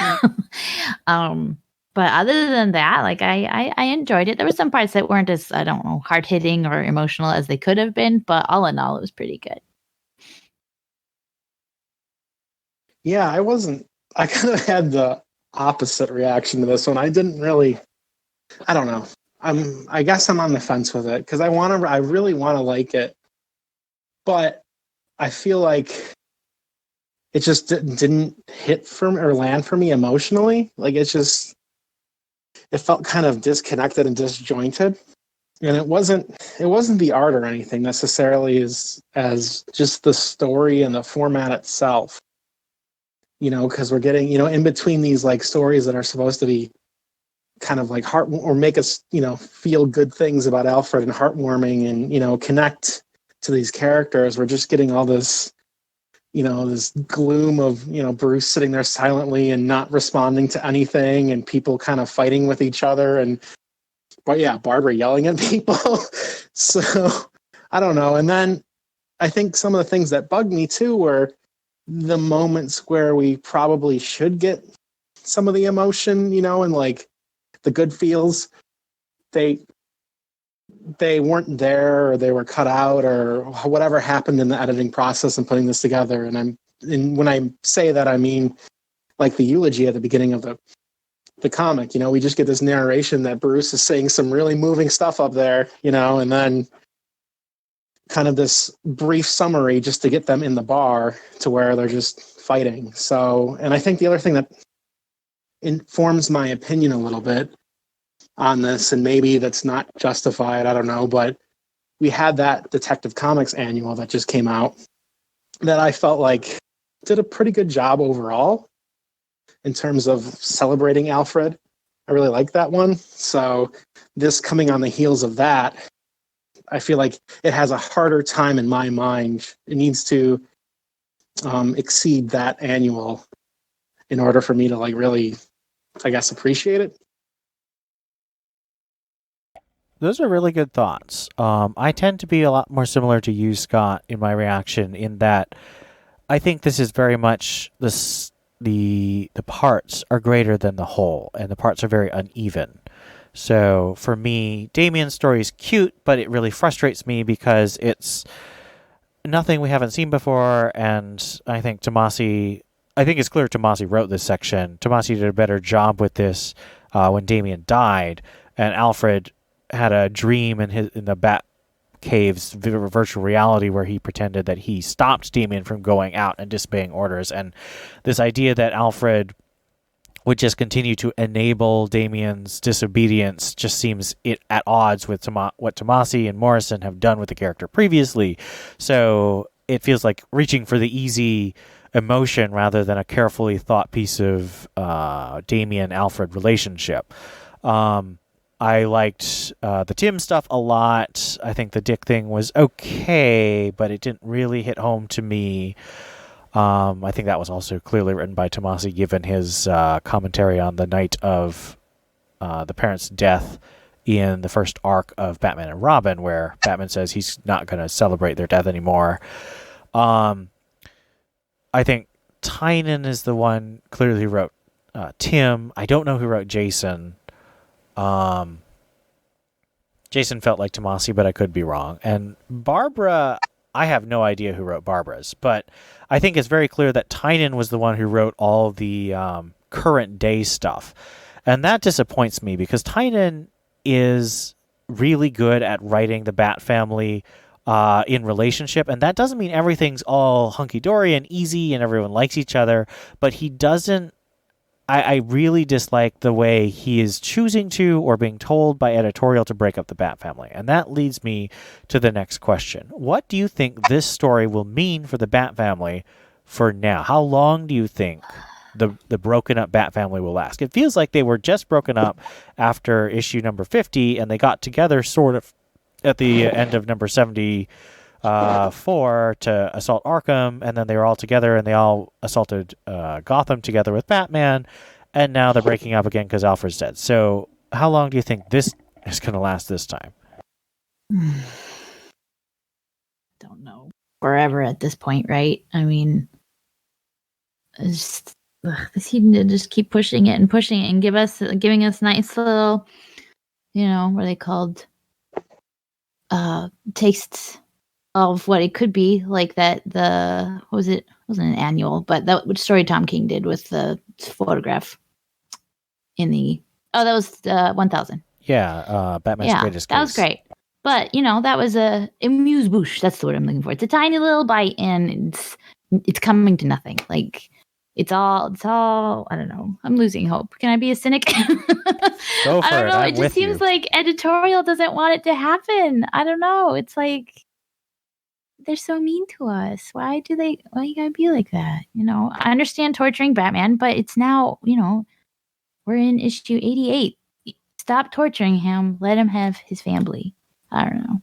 [SPEAKER 11] But other than that, like I enjoyed it. There were some parts that weren't as, I don't know, hard hitting or emotional as they could have been, but all in all, it was pretty good.
[SPEAKER 12] Yeah, I kind of had the opposite reaction to this one. I didn't really, I don't know. I guess I'm on the fence with it because I really want to like it, but I feel like it just didn't hit for me or land for me emotionally. Like it felt kind of disconnected and disjointed, and it wasn't the art or anything necessarily as just the story and the format itself. Because we're getting in between these like stories that are supposed to be kind of like heart or make us feel good things about Alfred and heartwarming and connect to these characters. We're just getting all this this gloom of Bruce sitting there silently and not responding to anything, and people kind of fighting with each other, but yeah, Barbara yelling at people. So I don't know. And then I think some of the things that bugged me too were the moments where we probably should get some of the emotion, and like the good feels, they weren't there, or they were cut out, or whatever happened in the editing process and putting this together. And when I say that, I mean like the eulogy at the beginning of the comic. We just get this narration that Bruce is saying some really moving stuff up there, and then kind of this brief summary just to get them in the bar to where they're just fighting. So, and I think the other thing that informs my opinion a little bit on this, and maybe that's not justified, I don't know, but we had that Detective Comics annual that just came out that I felt like did a pretty good job overall in terms of celebrating Alfred. I really like that one. So this coming on the heels of that, I feel like it has a harder time in my mind. It needs to exceed that annual in order for me to like really, I guess, appreciate it.
[SPEAKER 10] Those are really good thoughts. I tend to be a lot more similar to you, Scott, in my reaction, in that I think this is very much the parts are greater than the whole, and the parts are very uneven. So for me, Damien's story is cute, but it really frustrates me because it's nothing we haven't seen before, and I think it's clear Tomasi wrote this section. Tomasi did a better job with this when Damien died, and Alfred had a dream in the Cave's virtual reality where he pretended that he stopped Damian from going out and disobeying orders. And this idea that Alfred would just continue to enable Damian's disobedience just seems at odds with what Tomasi and Morrison have done with the character previously. So it feels like reaching for the easy emotion rather than a carefully thought piece of Damian-Alfred relationship. I liked the Tim stuff a lot. I think the Dick thing was okay, but it didn't really hit home to me. I think that was also clearly written by Tomasi, given his commentary on the night of the parents' death in the first arc of Batman and Robin, where Batman says he's not going to celebrate their death anymore. I think Tynan is the one clearly who wrote Tim. I don't know who wrote Jason. Jason felt like Tomasi, but I could be wrong. And Barbara, I have no idea who wrote Barbara's, but I think it's very clear that Tynan was the one who wrote all the current day stuff. And that disappoints me because Tynan is really good at writing the Bat family in relationship. And that doesn't mean everything's all hunky-dory and easy and everyone likes each other, but he doesn't. I really dislike the way he is choosing to or being told by editorial to break up the Bat family. And that leads me to the next question. What do you think this story will mean for the Bat family for now? How long do you think the broken up Bat family will last? It feels like they were just broken up after issue number 50, and they got together sort of at the end of number 74 to assault Arkham, and then they were all together and they all assaulted Gotham together with Batman, and now they're breaking up again because Alfred's dead. So how long do you think this is going to last this time?
[SPEAKER 11] Don't know. Forever at this point, right? I mean, this he need to just keep pushing it and giving us nice little, what are they called? Tastes of what it could be, like that. What was it? It wasn't an annual, but that which story Tom King did with the photograph in the. Oh, that was 1000.
[SPEAKER 10] Yeah, Batman's Greatest Case.
[SPEAKER 11] That was great. But that was a amuse bouche. That's the word I'm looking for. It's a tiny little bite, and it's coming to nothing. Like it's all. I don't know. I'm losing hope. Can I be a cynic?
[SPEAKER 10] Go for
[SPEAKER 11] I don't know.
[SPEAKER 10] it
[SPEAKER 11] It just seems like editorial doesn't want it to happen. I don't know. It's like they're so mean to us. Why you gotta be like that? I understand torturing Batman, but it's now, we're in issue 88. Stop torturing him. Let him have his family. I don't know.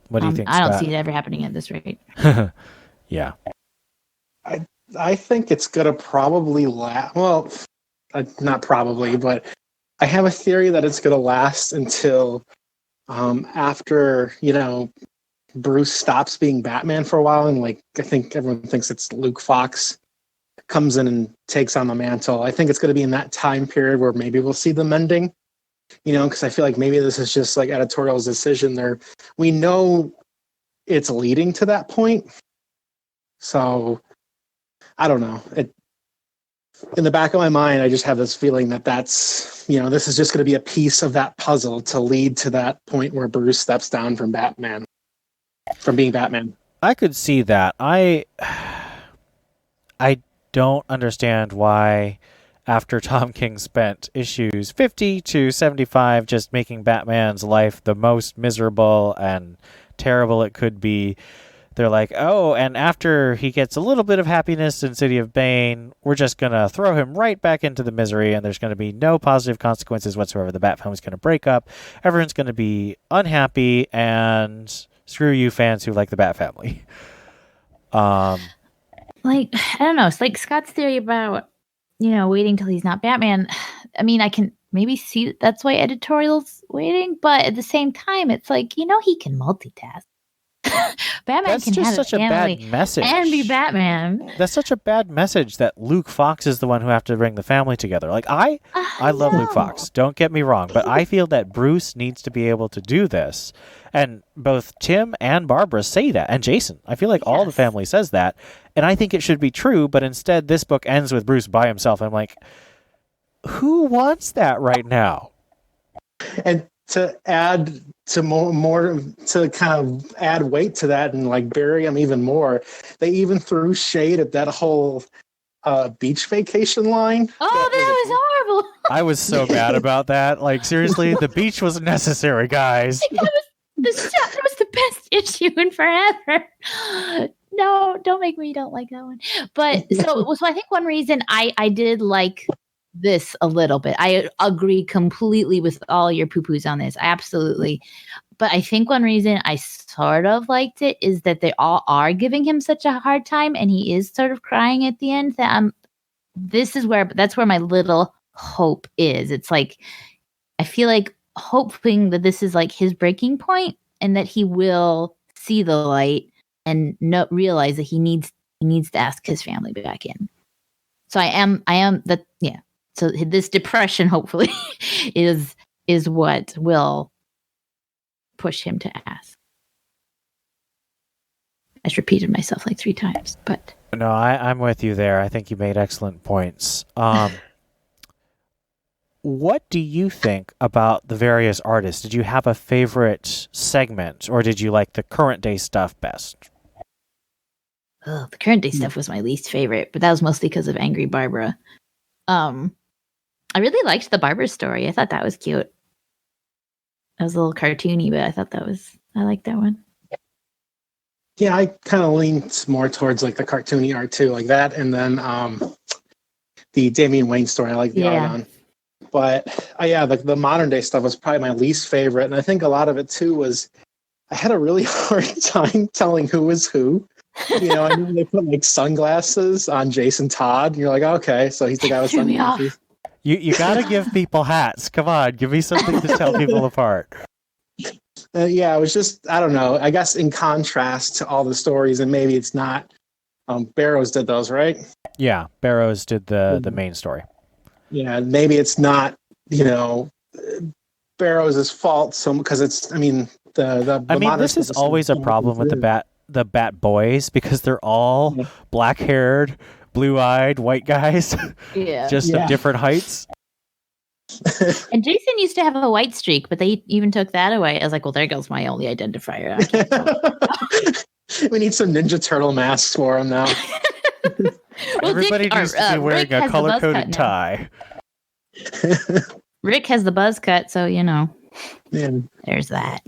[SPEAKER 10] What do you think,
[SPEAKER 11] I don't
[SPEAKER 10] Scott?
[SPEAKER 11] see it ever happening at this rate.
[SPEAKER 10] Yeah.
[SPEAKER 12] I think it's gonna probably last. Well, not probably, but I have a theory that it's gonna last until after Bruce stops being Batman for a while, and I think everyone thinks it's Luke Fox comes in and takes on the mantle. I think it's going to be in that time period where maybe we'll see them ending, because I feel like maybe this is just like editorial's decision there. We know it's leading to that point. So I don't know. In the back of my mind, I just have this feeling that that's, this is just going to be a piece of that puzzle to lead to that point where Bruce steps down from being Batman.
[SPEAKER 10] I could see that. I don't understand why, after Tom King spent issues 50 to 75 just making Batman's life the most miserable and terrible it could be, they're like, oh, and after he gets a little bit of happiness in City of Bane, we're just going to throw him right back into the misery, and there's going to be no positive consequences whatsoever. The Bat family's going to break up. Everyone's going to be unhappy, and screw you fans who like the Bat family.
[SPEAKER 11] I don't know. It's like Scott's theory about, waiting till he's not Batman. I mean, I can maybe see that's why editorial's waiting, but at the same time, it's like, he can multitask. Batman
[SPEAKER 10] That's
[SPEAKER 11] can
[SPEAKER 10] just
[SPEAKER 11] have
[SPEAKER 10] such
[SPEAKER 11] a
[SPEAKER 10] a
[SPEAKER 11] family
[SPEAKER 10] bad message.
[SPEAKER 11] and be Batman.
[SPEAKER 10] That's such a bad message that Luke Fox is the one who have to bring the family together. Like I love Luke Fox. Don't get me wrong, but I feel that Bruce needs to be able to do this. And both Tim and Barbara say that, and Jason. I feel like all the family says that, and I think it should be true. But instead, this book ends with Bruce by himself. I'm like, who wants that right now?
[SPEAKER 12] And to add to more to kind of add weight to that and like bury him even more, they even threw shade at that whole beach vacation line.
[SPEAKER 11] Oh, that was horrible.
[SPEAKER 10] I was so mad about that. Like, seriously, the beach was necessary, guys.
[SPEAKER 11] That was the best issue in forever. No, don't make me don't like that one. But so I think one reason I did like this a little bit. I agree completely with all your poo-poos on this. Absolutely. But I think one reason I sort of liked it is that they all are giving him such a hard time, and he is sort of crying at the end. That's where my little hope is. It's like I feel like hoping that this is like his breaking point, and that he will see the light and realize that he needs to ask his family back in. So I am that, yeah. So this depression hopefully is what will push him to ask. I just repeated myself like 3 times, but
[SPEAKER 10] No, I'm with you there. I think you made excellent points. What do you think about the various artists? Did you have a favorite segment, or did you like the current day stuff best?
[SPEAKER 11] the current day stuff was my least favorite, but that was mostly because of Angry Barbara. I really liked the Barbara story. I thought that was cute. That was a little cartoony, but I liked that one.
[SPEAKER 12] Yeah, I kind of leaned more towards like the cartoony art too, like that, and then the Damian Wayne story. I like the art on. But the modern day stuff was probably my least favorite, and I think a lot of it too was I had a really hard time telling who was who. You know, I mean, they put like sunglasses on Jason Todd, and you're like, okay, so he's the guy with sunglasses.
[SPEAKER 10] You got to give people hats. Come on, give me something to tell people apart.
[SPEAKER 12] Yeah, it was just, I don't know. I guess in contrast to all the stories, and maybe it's not. Barrows did those, right?
[SPEAKER 10] Yeah, Barrows did the main story.
[SPEAKER 12] Yeah, maybe it's not, Barrows' fault. So because it's,
[SPEAKER 10] this is always a problem with the Bat Boys, because they're all black-haired, blue-eyed white guys, just of different heights.
[SPEAKER 11] And Jason used to have a white streak, but they even took that away. I was like, well, there goes my only identifier.
[SPEAKER 12] We need some Ninja Turtle masks for him now.
[SPEAKER 10] Everybody needs to be wearing a color-coded tie.
[SPEAKER 11] Rick has the buzz cut, so there's that.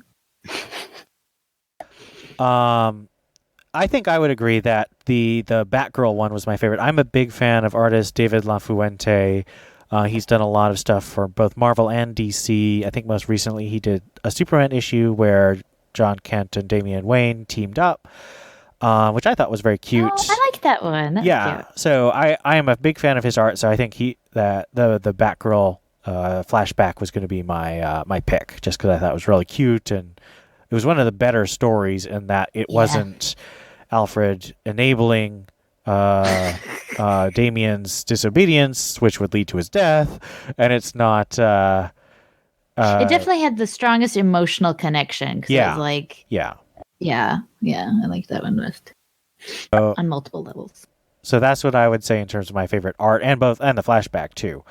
[SPEAKER 10] I think I would agree that the Batgirl one was my favorite. I'm a big fan of artist David LaFuente. He's done a lot of stuff for both Marvel and DC. I think most recently he did a Superman issue where John Kent and Damian Wayne teamed up, which I thought was very cute.
[SPEAKER 11] Oh, I like that one. That's cute.
[SPEAKER 10] So I am a big fan of his art. So I think the Batgirl flashback was going to be my pick, just because I thought it was really cute, and it was one of the better stories in that it wasn't Alfred enabling Damian's disobedience, which would lead to his death, and it's not. It
[SPEAKER 11] definitely had the strongest emotional connection. I was like, I liked that one best on multiple levels.
[SPEAKER 10] So that's what I would say in terms of my favorite art, and the flashback too.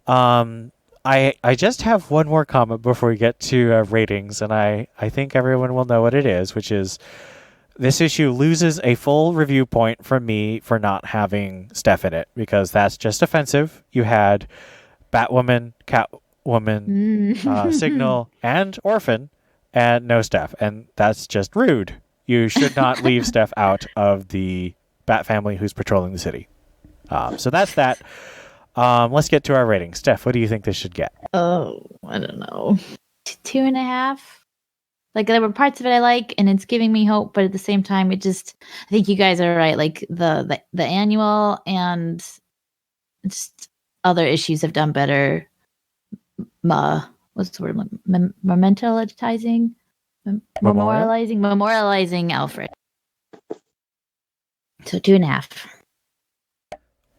[SPEAKER 10] I just have one more comment before we get to ratings, and I think everyone will know what it is, which is this issue loses a full review point from me for not having Steph in it, because that's just offensive. You had Batwoman, Catwoman, Signal, and Orphan, and no Steph, and that's just rude. You should not leave Steph out of the Bat family who's patrolling the city. So that's that. Let's get to our rating. Steph, what do you think this should get?
[SPEAKER 11] Oh, I don't know. 2.5. Like, there were parts of it I like, and it's giving me hope, but at the same time, I think you guys are right. Like, the annual and just other issues have done better. What's the word? Memorializing Alfred. So 2.5.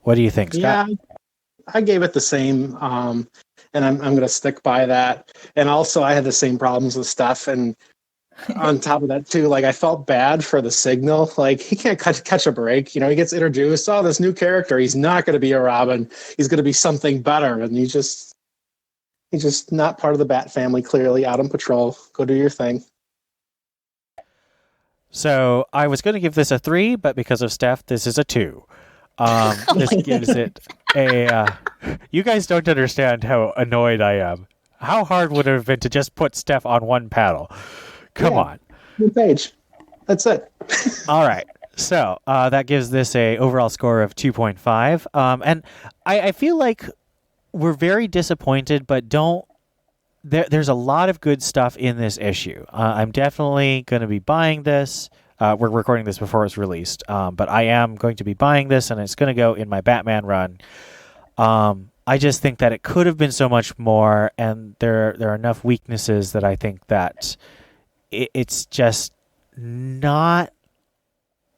[SPEAKER 10] What do you think, Scott?
[SPEAKER 12] Yeah, I gave it the same, and I'm going to stick by that. And also, I had the same problems with Steph, and on top of that too, like I felt bad for the Signal. Like he can't catch a break. He gets introduced. Oh, this new character. He's not going to be a Robin. He's going to be something better, and He's just not part of the Bat family, clearly. Out on patrol. Go do your thing.
[SPEAKER 10] So I was going to give this a 3, but because of Steph, this is a 2. This gives it a... you guys don't understand how annoyed I am. How hard would it have been to just put Steph on one paddle? Come on.
[SPEAKER 12] One page. That's it.
[SPEAKER 10] All right. So that gives this a overall score of 2.5. And I feel like we're very disappointed, but there's a lot of good stuff in this issue. I'm definitely going to be buying this. We're recording this before it's released, but I am going to be buying this, and it's going to go in my Batman run. I just think that it could have been so much more, and there are enough weaknesses that I think that it's just not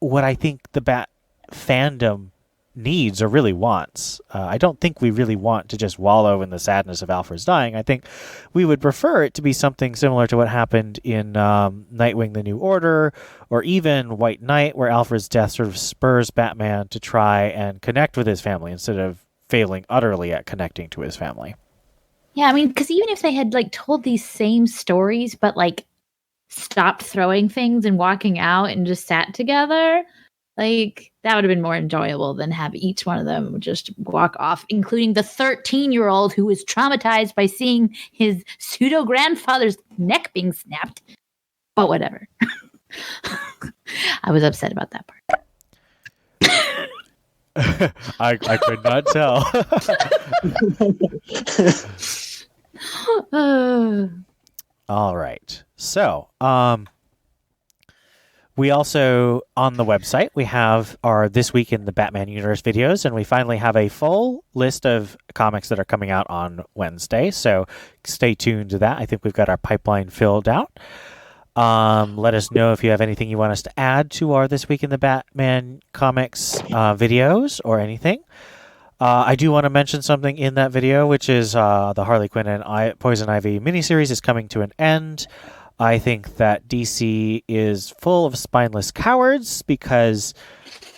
[SPEAKER 10] what I think the Bat fandom needs or really wants. I don't think we really want to just wallow in the sadness of Alfred's dying. I think we would prefer it to be something similar to what happened in Nightwing: The New Order, or even White Knight, where Alfred's death sort of spurs Batman to try and connect with his family instead of failing utterly at connecting to his family.
[SPEAKER 11] Yeah, I mean, because even if they had like told these same stories, but like stopped throwing things and walking out and just sat together, like that would have been more enjoyable than have each one of them just walk off, including the 13-year-old who was traumatized by seeing his pseudo grandfather's neck being snapped. But whatever. I was upset about that part.
[SPEAKER 10] I could not tell. All right. So, we also, on the website, we have our This Week in the Batman Universe videos, and we finally have a full list of comics that are coming out on Wednesday, so stay tuned to that. I think we've got our pipeline filled out. Let us know if you have anything you want us to add to our This Week in the Batman comics videos or anything. I do want to mention something in that video, which is the Harley Quinn and Poison Ivy miniseries is coming to an end. I think that DC is full of spineless cowards because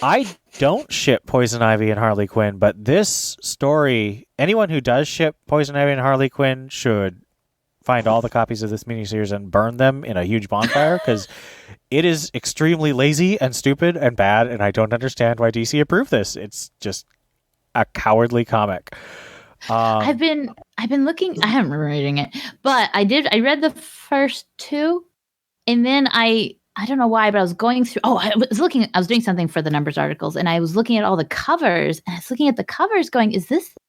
[SPEAKER 10] I don't ship Poison Ivy and Harley Quinn, but this story, anyone who does ship Poison Ivy and Harley Quinn should find all the copies of this miniseries and burn them in a huge bonfire because it is extremely lazy and stupid and bad, and I don't understand why DC approved this. It's just a cowardly comic.
[SPEAKER 11] I've been looking. I haven't been reading it, but I read the first 2, and then I don't know why, but I was going through. Oh, I was doing something for the numbers articles, and I was looking at all the covers, and I was looking at the covers, going, "Is this the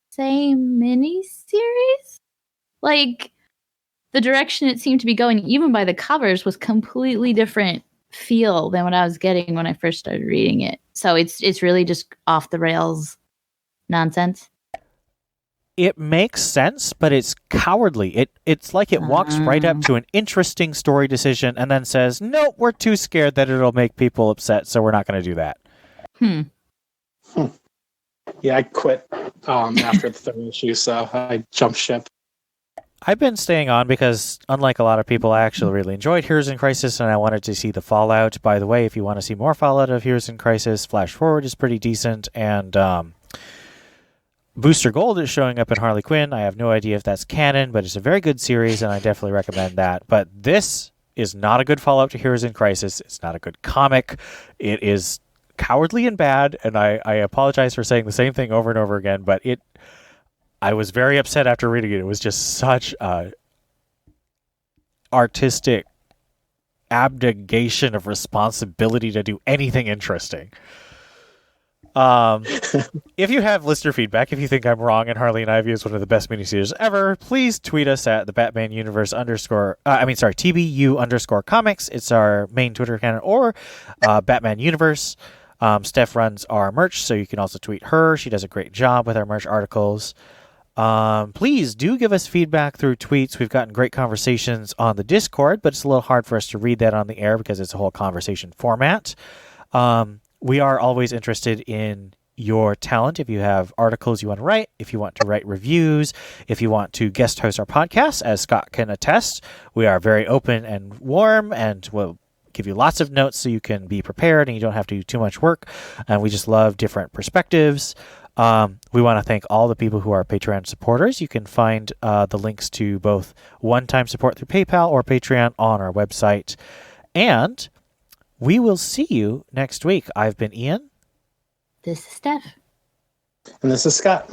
[SPEAKER 11] same miniseries?" Like the direction it seemed to be going, even by the covers, was completely different feel than what I was getting when I first started reading it. So it's really just off the rails nonsense.
[SPEAKER 10] It makes sense, but it's cowardly. It's like it walks right up to an interesting story decision and then says, "Nope, we're too scared that it'll make people upset, so we're not going to do that."
[SPEAKER 12] Yeah, I quit after the 3rd issue, so I jumped ship.
[SPEAKER 10] I've been staying on because, unlike a lot of people, I actually really enjoyed Heroes in Crisis, and I wanted to see the fallout. By the way, if you want to see more fallout of Heroes in Crisis, Flash Forward is pretty decent, and Booster Gold is showing up in Harley Quinn. I have no idea if that's canon, but it's a very good series, and I definitely recommend that. But this is not a good follow-up to Heroes in Crisis. It's not a good comic. It is cowardly and bad, and I apologize for saying the same thing over and over again, but I was very upset after reading it. It was just such a artistic abnegation of responsibility to do anything interesting. If you have listener feedback, if you think I'm wrong and Harley and Ivy is one of the best miniseries ever, please tweet us at the Batman Universe TBU _comics. It's our main Twitter account, or Batman Universe. Steph runs our merch, so you can also tweet her. She does a great job with our merch articles. Please do give us feedback through tweets. We've gotten great conversations on the Discord, but it's a little hard for us to read that on the air because it's a whole conversation format. We are always interested in your talent. If you have articles you want to write, if you want to write reviews, if you want to guest host our podcast, as Scott can attest, we are very open and warm, and we'll give you lots of notes so you can be prepared and you don't have to do too much work. And we just love different perspectives. We want to thank all the people who are Patreon supporters. You can find the links to both one-time support through PayPal or Patreon on our website. And we will see you next week. I've been Ian.
[SPEAKER 11] This is Steph.
[SPEAKER 12] And this is Scott.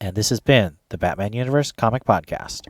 [SPEAKER 10] And this has been the Batman Universe Comic Podcast.